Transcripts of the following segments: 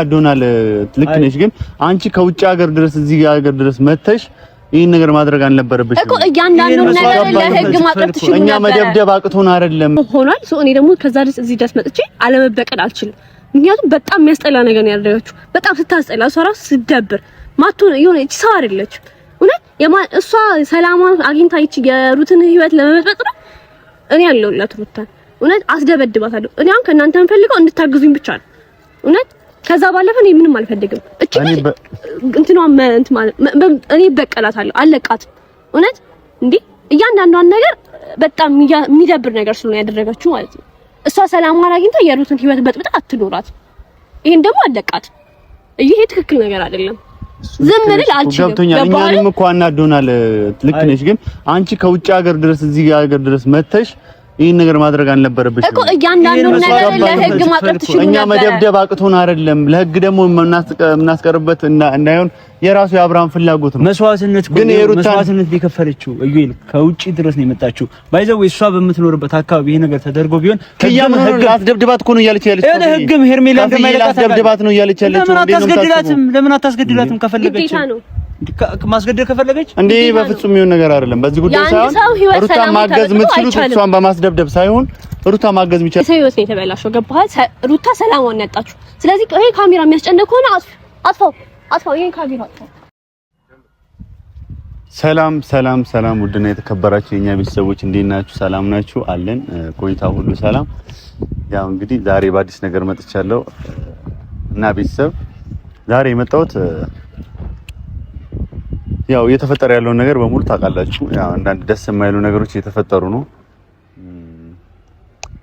አዶናል ልክ ነሽ፣ ግን አንቺ ከውጭ ሀገር ድረስ እዚህ ሀገር ድረስ መተሽ ይሄን ነገር ማድረግ አልነበረብሽም እኮ። እያንዳንዱ ነገር ለህግ ማቅረብ ትችሉ ነበር። እኛ መደብደብ አቅቶን አይደለም ሆኗል። እኔ ደግሞ ከዛ ድረስ እዚህ ድረስ መጥቼ አለመበቀል አልችልም። ምክንያቱም በጣም የሚያስጠላ ነገር ነው ያደረገችው። በጣም ስታስጠላ፣ እሷ ራሱ ስትደብር ማትሆን የሆነች ሰው አይደለችም። እውነት እሷ ሰላማን አግኝታ ይቺ የሩትን ህይወት ለመመጥበጥ ነው። እኔ ያለሁላት ሩታን እውነት አስደበድባታለሁ። እኔ አሁን ከእናንተ የምፈልገው እንድታግዙኝ ብቻ ነው እውነት። ከዛ ባለፈ እኔ ምንም አልፈልግም። እቺ እኔ በቀላታለሁ፣ አለቃትም እውነት። እንዴ እያንዳንዷን ነገር በጣም የሚደብር ነገር ስለሆነ ያደረገችው ማለት ነው። እሷ ሰላማን አግኝታ የሩትን ህይወት በጥብጣ አትኖራት። ይሄን ደግሞ አለቃት። ይሄ ትክክል ነገር አይደለም። ዝም ልል አልችልም። ገብቶኛል። እኛንም እኮ አናዶናል። ልክ ነሽ፣ ግን አንቺ ከውጭ ሀገር ድረስ እዚህ ሀገር ድረስ መተሽ ይሄን ነገር ማድረግ አልነበረብሽም እኮ። እያንዳንዱ ነገር ለህግ ማቅረብ ትችሉ ነበር። እኛ መደብደብ አቅቶን አይደለም። ለህግ ደግሞ እናስቀርበት እንዳይሆን የራሱ የአብርሃም ፍላጎት ነው። መስዋዕትነት ሊከፈለችው እዩል ከውጪ ድረስ ነው የመጣችው። ባይዘው እሷ በምትኖርበት አካባቢ ይሄ ነገር ተደርጎ ቢሆን ከያም ህግ አስደብድባት እኮ ነው እያለች ያለችው። ህግም ሄርሜላ እንደማይለቃት አስደብድባት ነው እያለች ያለችው። ለምን አታስገድላትም? ከፈለገች ማስገደል ከፈለገች እንዴ በፍጹም ይሁን ነገር አይደለም። በዚህ ጉዳይ ሳይሆን ሩታ ማገዝ የምትችሉት እሷን በማስደብደብ ሳይሆን ሩታ ማገዝ የሚችል ሰው ህይወት ነው የተበላሸው። ገባህ? ሩታ ሰላሟን ያጣችሁ። ስለዚህ ይሄ ካሜራ የሚያስጨንቅ ከሆነ አጥፋው። ይሄን ካሜራ አጥፋው። ሰላም ውድና የተከበራችሁ የኛ ቤተሰቦች እንዴት ናችሁ? ሰላም ናችሁ? አለን ቆይታ ሁሉ ሰላም። ያው እንግዲህ ዛሬ በአዲስ ነገር መጥቻለሁ እና ቤተሰብ ዛሬ የመጣሁት ያው እየተፈጠረ ያለውን ነገር በሙሉ ታውቃላችሁ። ያው አንዳንድ ደስ የማይሉ ነገሮች እየተፈጠሩ ነው።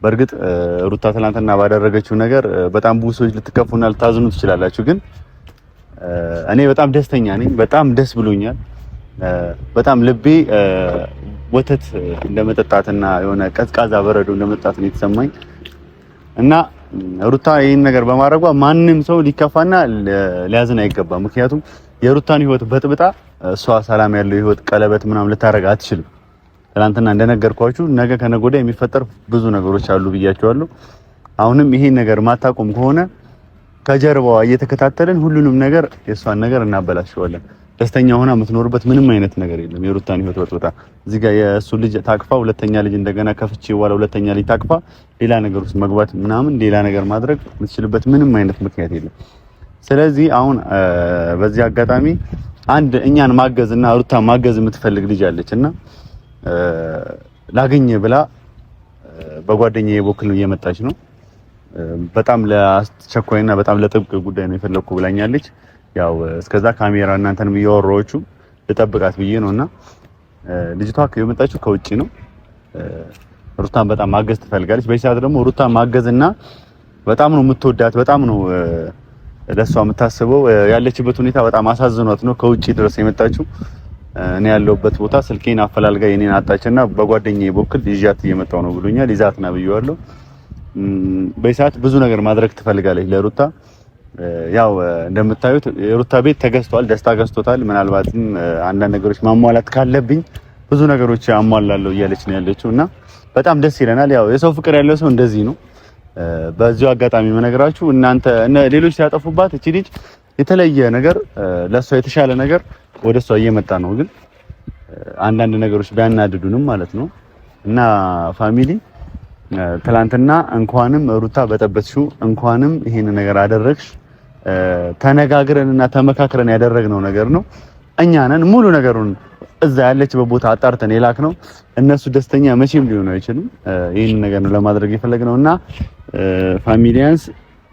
በእርግጥ ሩታ ትናንትና ባደረገችው ነገር በጣም ብዙ ሰዎች ልትከፉና ልታዝኑ ትችላላችሁ። ግን እኔ በጣም ደስተኛ ነኝ። በጣም ደስ ብሎኛል። በጣም ልቤ ወተት እንደመጠጣትና የሆነ ቀዝቃዛ በረዶ እንደመጠጣት ነው የተሰማኝ እና ሩታ ይሄን ነገር በማድረጓ ማንም ሰው ሊከፋና ሊያዝን አይገባም። ምክንያቱም የሩታን ህይወት በጥብጣ እሷ ሰላም ያለው ህይወት ቀለበት ምናምን ልታረጋ አትችልም። ትናንትና እንደነገርኳችሁ ነገ ከነገ ወዲያ የሚፈጠር ብዙ ነገሮች አሉ ብያችኋለሁ። አሁንም ይሄን ነገር ማታቆም ከሆነ ከጀርባዋ እየተከታተልን ሁሉንም ነገር የሷን ነገር እናበላሽዋለን። ደስተኛ ሆና የምትኖርበት ምንም አይነት ነገር የለም። የሩታን ህይወት በጥብጣ እዚህ ጋር የእሱ ልጅ ታቅፋ ሁለተኛ ልጅ እንደገና ከፍቼ በኋላ ሁለተኛ ልጅ ታቅፋ ሌላ ነገር ውስጥ መግባት ምናምን ሌላ ነገር ማድረግ የምትችልበት ምንም አይነት ምክንያት የለም። ስለዚህ አሁን በዚህ አጋጣሚ አንድ እኛን ማገዝና ሩታ ማገዝ የምትፈልግ ልጅ አለችና ላገኘ ብላ በጓደኛዬ በኩል እየመጣች ነው። በጣም ለአስቸኳይና በጣም ለጥብቅ ጉዳይ ነው የፈለኩ ብላኛለች። ያው እስከዛ ካሜራ እናንተንም እያወራችሁ ልጠብቃት ብዬ ነውና ልጅቷ የመጣችው ከውጪ ነው። ሩታን በጣም ማገዝ ትፈልጋለች። በዚህ ሰዓት ደግሞ ሩታን ማገዝና በጣም ነው የምትወዳት፣ በጣም ነው ለሷ የምታስበው። ያለችበት ሁኔታ በጣም አሳዝኗት ነው ከውጪ ድረስ የመጣችው። እኔ ያለሁበት ቦታ ስልኬን አፈላልጋ የኔን አጣችና በጓደኛዬ በኩል ይዣት እየመጣው ነው ብሎኛል። ይዛት ና ብዬዋለሁ። በዚህ ሰዓት ብዙ ነገር ማድረግ ትፈልጋለች ለሩታ። ያው እንደምታዩት የሩታ ቤት ተገዝቷል፣ ደስታ ገዝቶታል። ምናልባትም አንዳንድ ነገሮች ማሟላት ካለብኝ ብዙ ነገሮች አሟላለሁ እያለች ነው ያለችው እና በጣም ደስ ይለናል። ያው የሰው ፍቅር ያለው ሰው እንደዚህ ነው። በዚሁ አጋጣሚ መነግራችሁ እናንተ ሌሎች ሲያጠፉባት እቺ ልጅ የተለየ ነገር ለሷ የተሻለ ነገር ወደሷ እየመጣ ነው። ግን አንዳንድ ነገሮች ቢያናድዱንም ማለት ነው እና ፋሚሊ ትላንትና እንኳንም ሩታ በጠበጥሽው እንኳንም ይሄን ነገር አደረግሽ ተነጋግረንና ተመካክረን ያደረግነው ነገር ነው። እኛ ነን ሙሉ ነገሩን እዛ ያለችበት ቦታ አጣርተን የላክ ነው። እነሱ ደስተኛ መቼም ሊሆኑ አይችልም። ይሄን ነገር ነው ለማድረግ የፈለግነውና ፋሚሊያንስ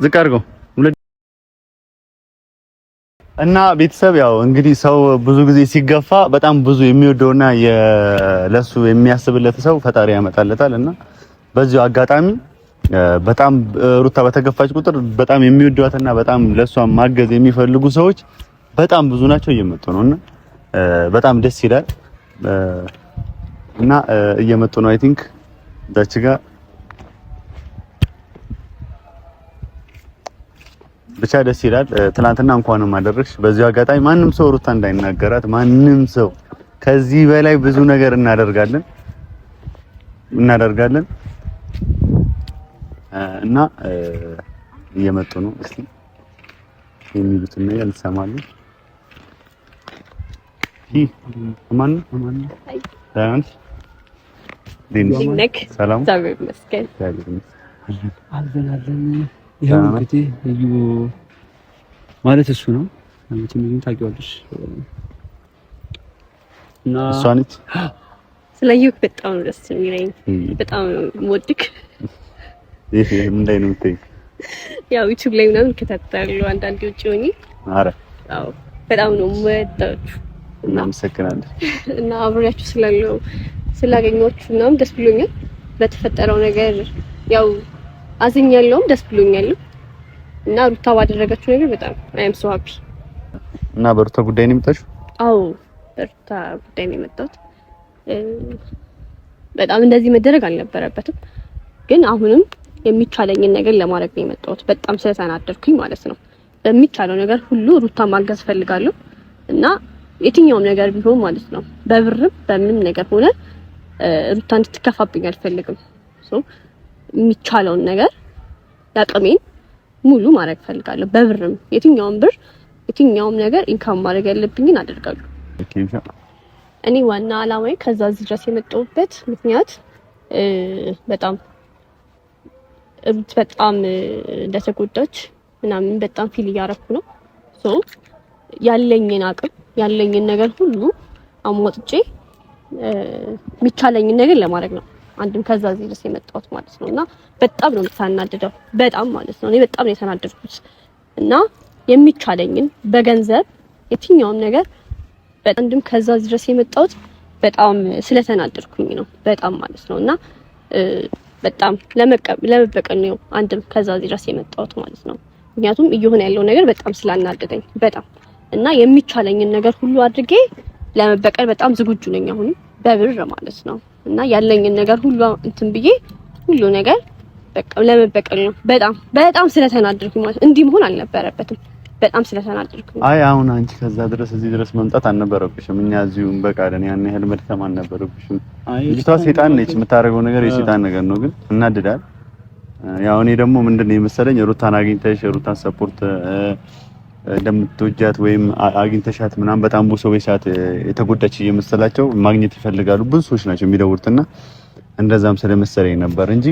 ዝቅ አድርገው እና ቤተሰብ ያው እንግዲህ ሰው ብዙ ጊዜ ሲገፋ በጣም ብዙ የሚወደውና ለሱ የሚያስብለት ሰው ፈጣሪ ያመጣለታል እና በዚሁ አጋጣሚ በጣም ሩታ በተገፋች ቁጥር በጣም የሚወዷትና በጣም ለሷ ማገዝ የሚፈልጉ ሰዎች በጣም ብዙ ናቸው እየመጡ ነውና በጣም ደስ ይላል እና እየመጡ ነው። አይ ቲንክ ዳች ጋር ብቻ ደስ ይላል። ትናንትና እንኳንም አደረግሽ። በዚሁ አጋጣሚ ማንም ሰው ሩታ እንዳይናገራት፣ ማንም ሰው ከዚህ በላይ ብዙ ነገር እናደርጋለን እና እየመጡ ነው። እስቲ የሚሉትን ነገር እንሰማለን። አማን ሰላም ይኸው እንግዲህ እዩ ማለት እሱ ነው ማለት ምን ታውቂዋለሽ? እና እሷ ነች። ስለዩ በጣም ደስ የሚለኝ በጣም ወድክ ይሄ ምን ላይ ነው የምትይኝ? ያው ዩቲዩብ ላይ ምናምን ከታተላለሁ አንዳንዴ ውጪ ሆኜ። አረ አዎ በጣም ነው የምወዳችሁ። እናመሰግናለን። እና አብሬያችሁ ስላገኘኋችሁ ምናምን ደስ ብሎኛል። በተፈጠረው ነገር ያው አዝኛለሁም ደስ ብሎኛል። እና ሩታ ባደረገችው ነገር በጣም አይ አም ሶ ሃፒ። እና በሩታ ጉዳይ ነው የመጣችው? አዎ በሩታ ጉዳይ ነው የመጣሁት። በጣም እንደዚህ መደረግ አልነበረበትም፣ ግን አሁንም የሚቻለኝን ነገር ለማድረግ ነው የመጣሁት። በጣም ስለተናደድኩኝ ማለት ነው። በሚቻለው ነገር ሁሉ ሩታ ማገዝ ፈልጋለሁ እና የትኛውም ነገር ቢሆን ማለት ነው በብርም በምንም ነገር ሆነ ሩታ እንድትከፋብኝ አልፈልግም። የሚቻለውን ነገር ያቅሜን ሙሉ ማድረግ ፈልጋለሁ። በብርም የትኛውም ነገር ኢንካም ማድረግ ያለብኝን አደርጋለሁ። እኔ ዋና አላማዬ ከዛ እዚህ ድረስ የመጣሁበት ምክንያት በጣም እንደተጎዳች ምናምን በጣም ፊል እያረኩ ነው። ያለኝን አቅም ያለኝን ነገር ሁሉ አሟጥጬ የሚቻለኝን ነገር ለማድረግ ነው አንድም ከዛ እዚህ ድረስ የመጣሁት ማለት ነው። እና በጣም ነው የምታናድደው፣ በጣም ማለት ነው። እኔ በጣም ነው የተናደድኩት እና የሚቻለኝን በገንዘብ የትኛውም ነገር አንድም ከዛ እዚህ ድረስ የመጣሁት በጣም ስለተናደድኩኝ ነው፣ በጣም ማለት ነው። እና በጣም ለመበቀል ነው አንድም ከዛ እዚህ ድረስ የመጣሁት ማለት ነው። ምክንያቱም እየሆነ ያለው ነገር በጣም ስላናደደኝ በጣም እና የሚቻለኝን ነገር ሁሉ አድርጌ ለመበቀል በጣም ዝግጁ ነኝ አሁን በብር ማለት ነው። እና ያለኝን ነገር ሁሉ እንትን ብዬ ሁሉ ነገር በቃ ለመበቀል ነው። በጣም ስለተናደድኩኝ ማለት እንዲህ መሆን አልነበረበትም። በጣም ስለተናደድኩኝ አይ አሁን አንቺ ከዛ ድረስ እዚህ ድረስ መምጣት አልነበረብሽም። እኛ እዚሁ በቃለን ያን ያህል መድከም አልነበረብሽም። ልጅቷ ሰይጣን ነች፣ የምታደርገው ነገር የሰይጣን ነገር ነው። ግን እናድዳል። ያው እኔ ደግሞ ምንድነው የመሰለኝ ሩታን አግኝተሽ ሩታን ሰፖርት እንደምትወጃት ወይም አግኝተሻት ምናምን በጣም ብዙ ሰዎች ሰዓት የተጎዳች እየመሰላቸው ማግኘት ይፈልጋሉ። ብዙ ሰዎች ናቸው የሚደውሉትና እንደዛም ስለመሰለኝ ነበር እንጂ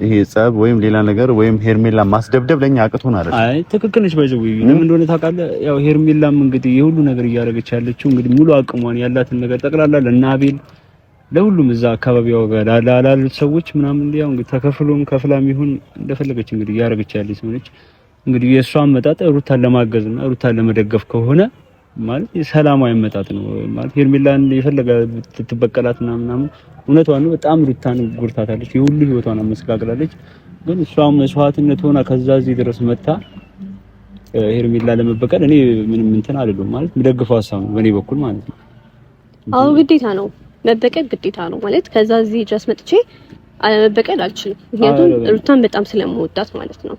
ይሄ ጸብ ወይም ሌላ ነገር ወይም ሄርሜላ ማስደብደብ ለኛ አቅቶን አይደለም። አይ ትክክል ነሽ። ባይዘው ለምን እንደሆነ ታውቃለህ? ያው ሄርሜላም እንግዲህ የሁሉ ነገር እያደረገች ያለችው እንግዲህ ሙሉ አቅሟን ያላትን ነገር ጠቅላላ ለና አቤል ለሁሉም እዛ አካባቢው ጋር ላሉት ሰዎች ምናምን ያው እንግዲህ ተከፍሎም ከፍላም ይሁን እንደፈለገች እንግዲህ እያደረገች ያለች ሰው ነች። እንግዲህ የእሷ አመጣጥ ሩታን ለማገዝና ሩታን ለመደገፍ ከሆነ ማለት ሰላማዊ አመጣጥ ነው ማለት ሄርሜላን የፈለገ ትበቀላት ምናምን እውነቷን ነው። በጣም ሩታን ጉርታታለች፣ የሁሉ ህይወቷን አመስጋግላለች። ግን እሷም መስዋዕትነት ሆና ከዛ እዚህ ድረስ መጣ ሄርሜላ ለመበቀል እኔ ምንም እንትን አይደለም ማለት የምደግፈው ሀሳብ ነው በእኔ በኩል ማለት ነው። አዎ ግዴታ ነው መበቀል ግዴታ ነው ማለት ከዛ እዚህ ድረስ መጥቼ አለመበቀል አልችልም። ምክንያቱም ሩታን በጣም ስለምወዳት ማለት ነው።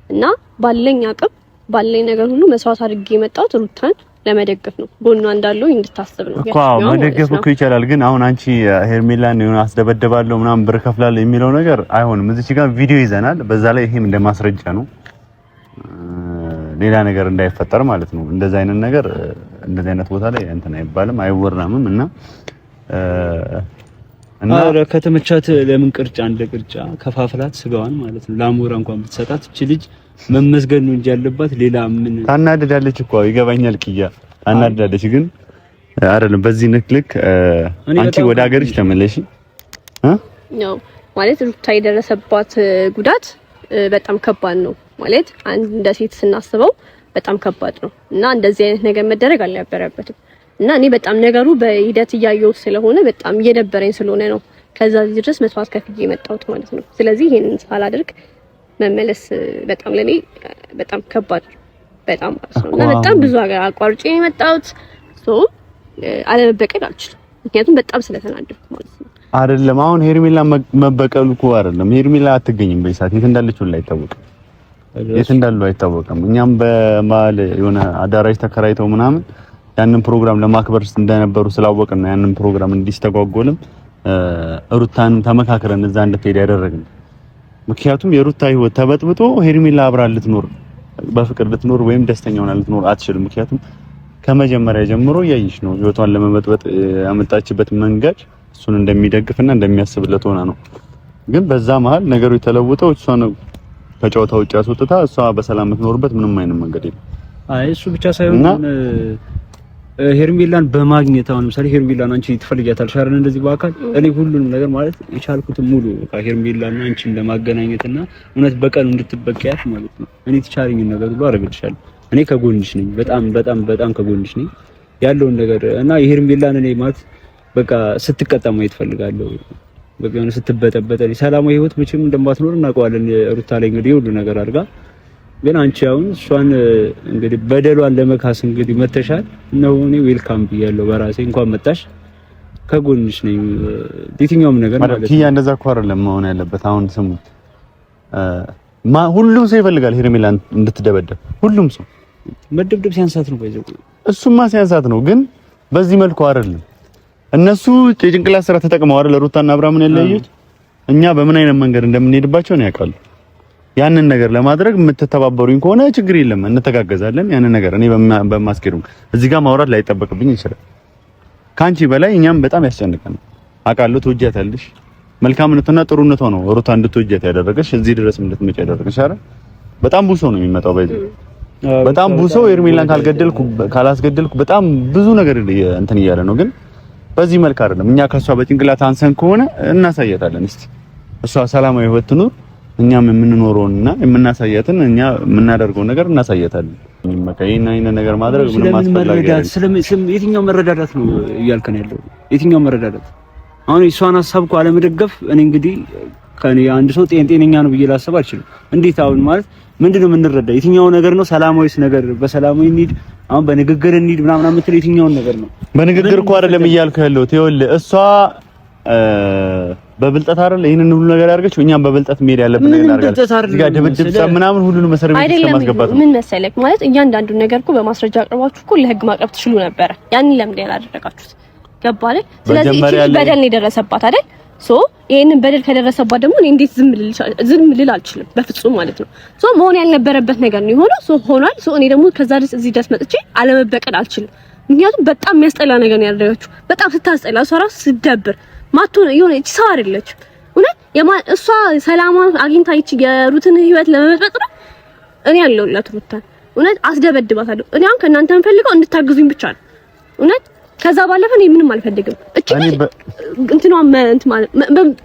እና ባለኝ አቅም ባለኝ ነገር ሁሉ መስዋዕት አድርጌ የመጣሁት ሩታን ለመደገፍ ነው። ጎኗ እንዳለው እንድታስብ ነው እኮ መደገፍ እኮ ይቻላል። ግን አሁን አንቺ ሄርሜላን የሆነ አስደበደባለሁ ምናምን ብር ከፍላለሁ የሚለው ነገር አይሆንም። እዚች ጋር ቪዲዮ ይዘናል። በዛ ላይ ይሄም እንደማስረጃ ነው፣ ሌላ ነገር እንዳይፈጠር ማለት ነው። እንደዛ አይነት ነገር እንደዚህ አይነት ቦታ ላይ እንትን አይባልም አይወራምም። እና ከተመቻት ለምን ቅርጫ እንደ ቅርጫ ከፋፍላት ስጋዋን ማለት ነው ለአሞራ እንኳን ብትሰጣት እቺ ልጅ መመስገን ነው እንጂ ያለባት ሌላ ምን ታናድዳለች እኮ ይገባኛል። ኪያ ታናድዳለች፣ ግን አይደለም በዚህ ልክ አንቺ ወደ ሀገርሽ ተመለሺ ነው ማለት ሩታ የደረሰባት ጉዳት በጣም ከባድ ነው ማለት አንድ እንደ ሴት ስናስበው በጣም ከባድ ነው እና እንደዚህ አይነት ነገር መደረግ አልነበረበትም። እና እኔ በጣም ነገሩ በሂደት እያየው ስለሆነ በጣም እየደበረኝ ስለሆነ ነው ከዛ እዚህ ድረስ መስዋዕት ከፍዬ የመጣሁት ማለት ነው። ስለዚህ ይሄንን ሳላደርግ መመለስ በጣም ለኔ በጣም ከባድ በጣም ማለት ነው። እና በጣም ብዙ ሀገር አቋርጬ የመጣሁት አለመበቀል አልችልም፣ ምክንያቱም በጣም ስለተናደድኩ ማለት ነው። አይደለም አሁን ሄርሜላ መበቀሉ እኮ አይደለም። ሄርሜላ አትገኝም በይሳት የት እንዳለች ሁሉ አይታወቅም፣ የት እንዳለው አይታወቅም። እኛም በመሀል የሆነ አዳራሽ ተከራይተው ምናምን ያንን ፕሮግራም ለማክበር እንደነበሩ ስላወቅን ነው ያንን ፕሮግራም እንዲስተጓጎልም ሩታን ተመካክረን እዛ እንድትሄድ ያደረግን። ምክንያቱም የሩታ ህይወት ተበጥብጦ ሄርሜላ አብራ ልትኖር በፍቅር ልትኖር ወይም ደስተኛ ሆና ልትኖር አትችልም። ምክንያቱም ከመጀመሪያ ጀምሮ ያይሽ ነው ህይወቷን ለመበጥበጥ ያመጣችበት መንገድ እሱን እንደሚደግፍና እንደሚያስብለት ሆና ነው። ግን በዛ መሀል ነገሮች ተለውጠው እሷን ከጨዋታ ውጭ አስወጥታ እሷ በሰላም የምትኖርበት ምንም አይነት መንገድ የለም። አይ እሱ ብቻ ሳይሆን ሄርሜላን በማግኘት አሁን ለምሳሌ ሄርሜላን አንቺ ትፈልጊያታለሽ አይደል? እንደዚህ በአካል እኔ ሁሉንም ነገር ማለት የቻልኩትን ሙሉ ሄርሜላን አንቺን ለማገናኘትና እውነት በቀን እንድትበቀያት ማለት ነው እኔ ትቻለኝ ነገር ሁሉ አደርግልሻለሁ። እኔ ከጎንሽ ነኝ፣ በጣም በጣም በጣም ከጎንሽ ነኝ ያለውን ነገር እና የሄርሜላን እኔ ማለት በቃ ስትቀጣ ማየት ፈልጋለሁ። በቃ የሆነ ስትበጠበጥ ሰላማዊ ህይወት መቼም እንደማትኖር እናውቀዋለን። ሩታ ላይ እንግዲህ ሁሉ ነገር አድርጋ ግን አንቺ አሁን እሷን እንግዲህ በደሏን ለመካስ እንግዲህ መተሻል ነው። እኔ ዌልካም ብያለሁ በራሴ እንኳን መጣሽ፣ ከጎንሽ ነኝ የትኛውም ነገር ማለት ነው። እንደዛ እኮ አይደለም መሆን ያለበት። አሁን ስሙ ሁሉም ሰው ይፈልጋል ሄርሜላን እንድትደበደብ። ሁሉም ሰው መደብደብ ሲያንሳት ነው ባይዘው፣ እሱማ ሲያንሳት ነው። ግን በዚህ መልኩ አይደለም። እነሱ የጭንቅላት ስራ ተጠቅመው አይደል ሩታና አብርሃምን ያለያዩት። እኛ በምን አይነት መንገድ እንደምንሄድባቸው ነው ያውቃሉ። ያንን ነገር ለማድረግ የምትተባበሩኝ ከሆነ ችግር የለም እንተጋገዛለን። ያንን ነገር እኔ በማስኬዱም እዚህ ጋር ማውራት ላይጠበቅብኝ ይችላል። ካንቺ በላይ እኛም በጣም ያስጨንቀናል። አውቃለሁ ትወጃታለሽ። መልካምነትና ጥሩነቷ ነው ሩታ እንድትወጃት ያደረገሽ፣ እዚህ ድረስ እንድትመጪ ያደረገሽ አይደል? በጣም ብዙ ሰው ነው የሚመጣው ባይዘው፣ በጣም ብዙ ሰው ሄርሜላን ካላስገደልኩ በጣም ብዙ ነገር እንትን እያለ ነው። ግን በዚህ መልክ አይደለም። እኛ ከሷ በጭንቅላት አንሰን ከሆነ እናሳያታለን። እስቲ እሷ ሰላማዊ ህይወት ትኑር፣ እኛም የምንኖረውና የምናሳያትን እኛ የምናደርገው ነገር እናሳያታለን። መካይና አይነ ነገር ማድረግ ምንም አስፈላጊ አይደለም። የትኛው መረዳዳት ነው እያልከን ያለው? የትኛው መረዳዳት? አሁን እሷን ሀሳብ አለመደገፍ እኔ እንግዲህ ከኔ አንድ ሰው ጤነኛ ነው ብዬ ላስብ አልችልም። እንዴት አሁን ማለት ምንድነው የምንረዳ? የትኛው ነገር ነው ሰላማዊስ ነገር? በሰላማዊ እንሂድ፣ አሁን በንግግር እንሂድ ምናምን የምትለው የትኛውን ነገር ነው? በንግግር እኮ አይደለም እያልኩ ያለሁት። ይኸውልህ እሷ በብልጠት አይደል ይሄንን ሁሉ ነገር ያደርገችው። እኛም በብልጠት መሄድ ያለብን ነገር አድርጋለች። እዚህ ጋር ድብድብ ምናምን ሁሉንም መሰረት ለማስገባት ነው። ምን መሰለክ ማለት እያንዳንዱ ነገር እኮ በማስረጃ አቅርባችሁ እኮ ለህግ ማቅረብ ትችሉ ነበረ። ያንን ለምን ያላደረጋችሁት? ገባህ አይደል? ስለዚህ እቺ በደል ነው የደረሰባት አይደል? ሶ ይሄንን በደል ከደረሰባት ደግሞ እኔ እንዴት ዝም ልል አልችልም፣ በፍጹም ማለት ነው። ሶ መሆን ያልነበረበት ነገር ነው የሆነው። ሶ ሆኗል። ሶ እኔ ደግሞ ከዛ ድረስ እዚህ ድረስ መጥቼ አለመበቀል አልችልም። ምክንያቱም በጣም የሚያስጠላ ነገር ነው ያደረገችው። በጣም ስታስጠላ፣ እሷ ራሱ ስትደብር ማትሆን የሆነ እቺ ሰው አይደለች። እውነት እሷ ሰላማን አግኝታ ይቺ የሩትን ህይወት ለመበጥበጥ ነው። እኔ ያለሁላት ሩታን እውነት አስደበድባታለሁ። እኔ አሁን ከእናንተ የምፈልገው እንድታግዙኝ ብቻ ነው እውነት። ከዛ ባለፈ እኔ ምንም አልፈልግም። እቺ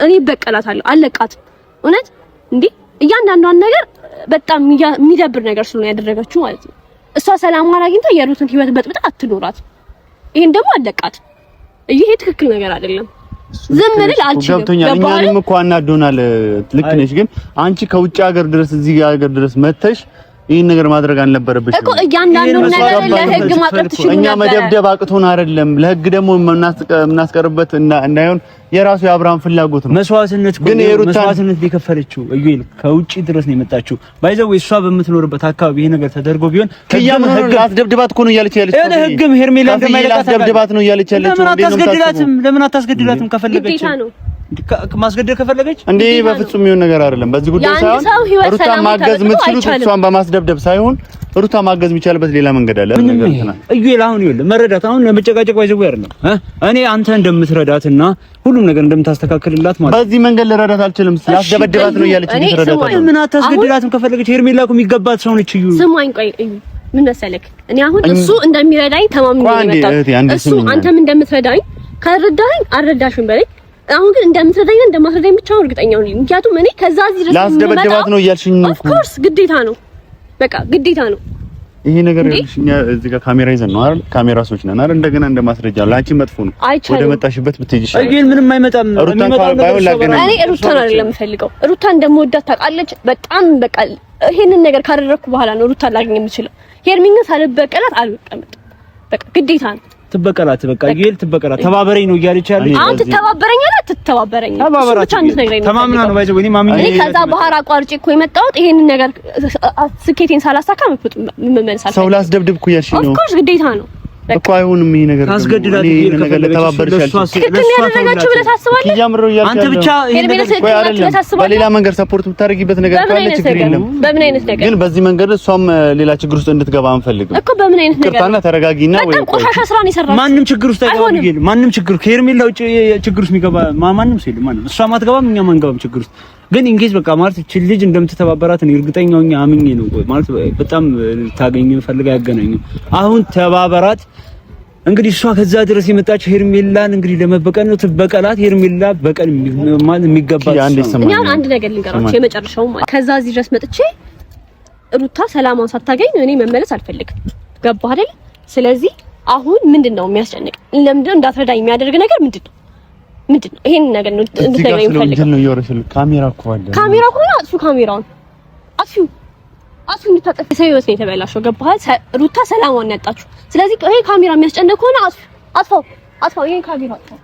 እኔ በቀላታለሁ፣ አለቃትም እውነት። እንዴ እያንዳንዷን ነገር በጣም የሚደብር ነገር ስለሆነ ያደረገችው ማለት ነው። እሷ ሰላማን አግኝታ የሩትን ህይወት በጥብጣ አትኖራት። ይሄን ደግሞ አለቃት። ይሄ ትክክል ነገር አይደለም። ዝም ልል አልችልም። ገብቶኛል። እኛንም እኮ አናዶናል። ልክ ነሽ። ግን አንቺ ከውጭ ሀገር ድረስ እዚህ ሀገር ድረስ መተሽ ይሄን ነገር ማድረግ አልነበረብሽም እኮ። እያንዳንዱን ነገር ለህግ ማቅረብ ትችሉ ነበር። እኛ መደብደብ አቅቶን አይደለም። ለህግ ደግሞ እናስቀርበት እንዳይሆን የራሱ የአብርሃም ፍላጎት ነው። መስዋዕትነት ግን መስዋዕትነት ሊከፈለችው እዩል ከውጪ ድረስ ነው የመጣችው። ባይዘው እሷ በምትኖርበት አካባቢ ይሄ ነገር ተደርጎ ቢሆን ከያም ህግ አስደብድባት እኮ ነው እያለች ያለችው። እኔ ህግም ሄርሜላ እንደማይለቃት አስደብድባት ነው እያለች ያለችው። ለምን አታስገድላትም? ከፈለገች ማስገደል ከፈለገች እንዴ በፍጹም የሚሆን ነገር አይደለም። በዚህ ጉዳይ ሳይሆን ሩታ ማገዝ የምትችሉት እሷን በማስደብደብ ሳይሆን ሩታ ማገዝ የሚቻልበት ሌላ መንገድ አለ። ነገር እንትና እዩል አሁን ይኸውልህ መረዳት አሁን ለመጨቃጨቅ ባይዘው አይደለም እኔ አንተ እንደምትረዳትና ሁሉም ነገር እንደምታስተካክልላት ማለት በዚህ መንገድ ልረዳት አልችልም። ስላስደበደባት ነው እያለች ትረዳታለች። ምን አታስገድላትም? ከፈለገች ሄርሜላ እኮ የሚገባት ሰው ነች። እዩ ስማኝ፣ ቆይ ምን መሰለክ እኔ አሁን እሱ እንደሚረዳኝ ተማምኜ ነው። እሱ አንተም እንደምትረዳኝ ከረዳኝ አልረዳሽም በለኝ። አሁን ግን እንደምትረዳኝ እንደማትረዳኝ ብቻ ነው እርግጠኛ ነኝ። ምክንያቱም እኔ ከዛ እዚህ ድረስ ላስደበደባት ነው እያልሽኝ ነው። ኦፍ ኮርስ ግዴታ ነው፣ በቃ ግዴታ ነው። ይሄ ነገር እኛ እዚህ ጋር ካሜራ ይዘን ነው አይደል? ካሜራ ሰዎች ነን አይደል? እንደገና እንደማስረጃ ላንቺ መጥፎ ነው። ወደ መጣሽበት ብትሄጂ ይሻላል። ግን ምንም አይመጣም። እኔ ሩታን አይደለም የምፈልገው። ሩታን እንደምወዳት ታውቃለች በጣም በቃ ይሄንን ነገር ካደረኩ በኋላ ነው ሩታን ላገኝ የምችለው። ሄርሚን ሳልበቀላት አልቀመጥም። በቃ ግዴታ ነው። ትበቀላት በቃ ይል ትበቀላት። ተባበረኝ ነው እያለች ያለች። አሁን ትተባበረኛለህ አትተባበረኝ ብቻ እንድትነግረኝ ነው። ተማምና ነው ባይዘው እኔ ማምኜ እኔ ከዛ ባህር አቋርጬ እኮ የመጣሁት ይሄንን ነገር ስኬቴን ሳላሳካ መመለስ አልፈልግም። ሰው ላስደብድብ እኮ ያልሽኝ ነው። ኦፍ ኮርስ ግዴታ ነው። እኮ አይሆንም ይሄ ነገር ታስገድዳት ይሄ ነገር ለተባበርሽ ትክክል ያደረጋችሁ ብለህ ታስባለህ? ይያምረው ያልከው አንተ ብቻ በሌላ መንገድ ሰፖርት ብታረጊበት ነገር ካለ ችግር የለም። በምን አይነት ነገር ግን በዚህ መንገድ እሷም ሌላ ችግር ውስጥ እንድትገባ አንፈልግም እኮ። በምን አይነት ነገር ቅርታና ተረጋጊና ወይ ቆሻሻ ስራን ይሰራል። ማንም ችግር ውስጥ አይገባም ይሄ ማንም ችግር ከሄርሜላ ውጪ ችግር ውስጥ የሚገባ ማንም ሰው የለም። ማንም እሷም አትገባም እኛም አንገባም ችግር ውስጥ። ግን ኢንጌዝ በቃ ማለት እቺ ልጅ እንደምትተባበራት ነው እርግጠኛው እኛ አምኜ ነው ማለት በጣም ታገኝ ፈልጋ ያገናኙ አሁን ተባበራት። እንግዲህ እሷ ከዛ ድረስ የመጣችው ሄርሜላን እንግዲህ ለመበቀል ነው። ትበቀላት ሄርሜላ በቀል ማለት የሚገባት እኛ አንድ ነገር ልንገራችሁ የመጨረሻው ማለት ከዛ እዚህ ድረስ መጥቼ ሩታ ሰላማን ሳታገኝ እኔ መመለስ አልፈልግም። ገባህ አይደል? ስለዚህ አሁን ምንድነው የሚያስጨንቅ? ለምንድነው እንዳትረዳኝ የሚያደርግ ነገር ምንድነው? ይሄን ነገር ነው እንድትነግረኝ የምፈልገው። ካሜራ እኮ አለ። ካሜራ እኮ ነው። አጥፊው ካሜራውን አጥፊው እንድታጠፊ ሰው ህይወት ነው የተበላሸው። ገባህ? ሩታ ሰላማን ያጣችሁ። ስለዚህ ይሄ ካሜራ የሚያስጨንቅ ከሆነ አጥፋው። ይሄ ካሜራ አጥፋው።